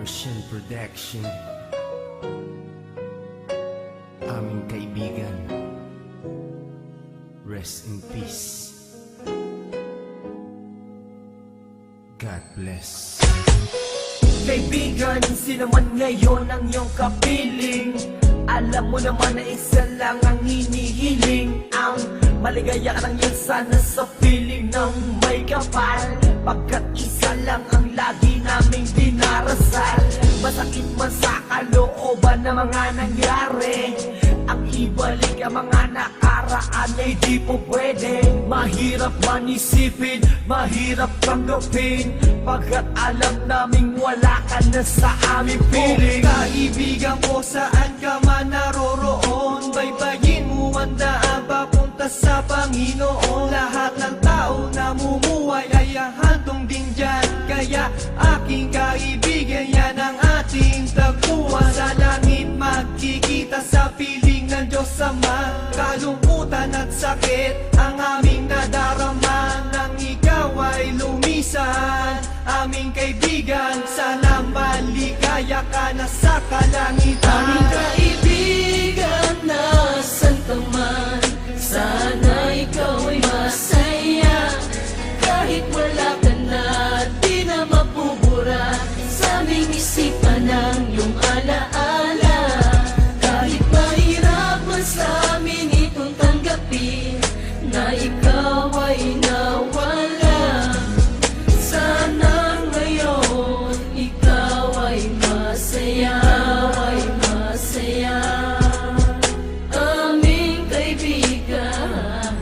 Ocean Production. Aming kaibigan, rest in peace. God bless. Kaibigan, sino man ngayon ang iyong kapiling? Alam mo naman na isa lang ang hinihiling. Ang maligaya ka lang yan sana sa piling ng may kapal, pagkat isa lang ang lagi naming dinarasal. Masakit man sa kalooban na mga nangyari, ang ibalik ang mga nakaraan ay di po pwede. Mahirap man isipin, mahirap tanggapin, pagkat alam naming wala ka na sa aming piling. Kaibigan ko, saan ka man naroroon, baybayin mo ang daan papunta sa Panginoon. Lahat ng tao na mumuhay ay handong din dyan, kaya aking kaibigan, yan ang ating tagpuan. Sa langit magkikita sa piling ng Diyos Ama, kalungkutan at sakit ang aming nadarama. Nang ikaw ay lumisan, aming kaibigan, sana maligaya ka na sa kalangitan. Aming kaibigan, nasan ka man, sana ikaw ay masaya. Kahit wala ka na, di na mapubura sa aming isipan ng iyong alaala. Kahit mahirap man sa amin itong tanggapin na ikaw ay nawala, sana ngayon ikaw ay masaya, ay masaya. Aming kaibigan,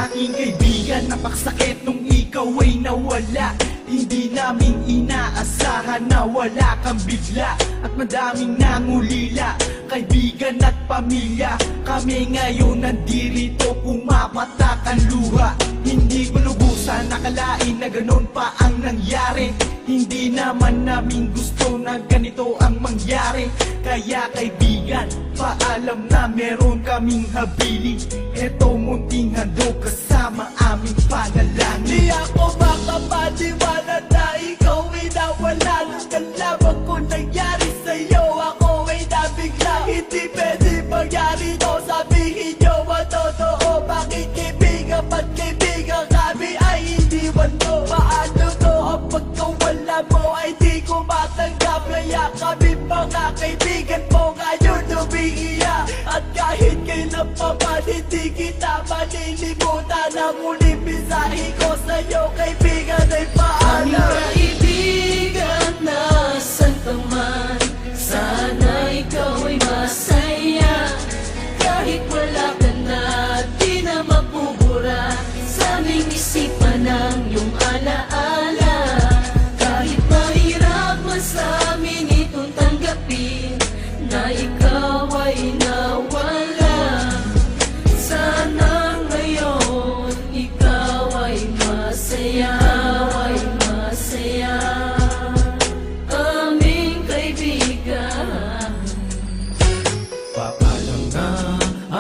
Aking kaibigan, napaksakit nung ikaw ay nawala. Hindi namin inaasahan na wala kang bigla, at madaming nangulila, kaibigan at pamilya. Kami ngayon nandirito, pumapatak ang luha. Hindi ko lubusan nakalain na ganon pa ang nangyari. Hindi naman namin gusto na ganito ang mangyari. Kaya kaibigan, paalam na meron kaming habili. Eto munting handog kasama aming panalangin. Di ako makapaniwala na ikaw ay nawala. Nung kalaban ko nangyari sa'yo, ako ay nabigla. Hindi pwede mangyari to, sabihin nyo ang totoo. Bakit kaibigan, ba't kaibigan kami ay hindi mo? Paano to ang pagkawala mo ay di ko matanggap? Kaya kami mga kaibigan mo ngayon umiiyak, at kahit kailan pa man hindi kita malilimutan. Ang uling mensahe ko sa'yo kaibigan ay aming paalam. kaibigan, nasan ka man, sana ikaw ay masaya. Kahit wala ka na, di na mapubura sa aming isipan ng iyong alaala. Kahit mahirap man sa amin itong tanggapin na ikaw ay nawala, sana ngayon ikaw ay masaya, ay masaya. Aming kaibigan, Paalam na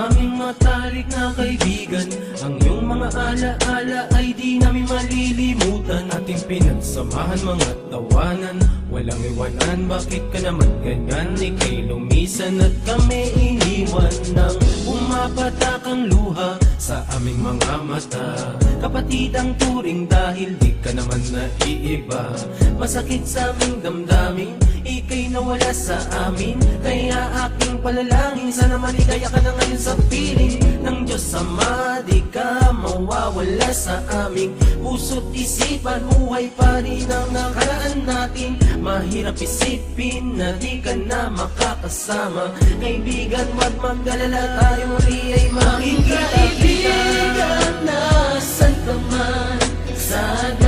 aming matalik na kaibigan, ang iyong mga alaala ay di namin malilimutan. Ating pinagsamahan mga tawanan, walang iwanan. Bakit ka naman ganyan? Ika'y lumisan at kami iniwan nang pumapatak ang luha sa aming mga mata. Kapatid ang turing dahil di ka naman naiiba. Masakit sa aming damdamin, ika'y nawala sa amin. Kaya aking palalangin, sana maligaya ka na ngayon sa piling ng Diyos Ama. Di ka mawawala sa aming puso't isipan. Buhay pa rin ang nakaraan natin. Mahirap isipin na di ka na makakasama. Kaibigan, wag mag-alala, tayo muli ay aming makikita. kaibigan, nasan ka man, sana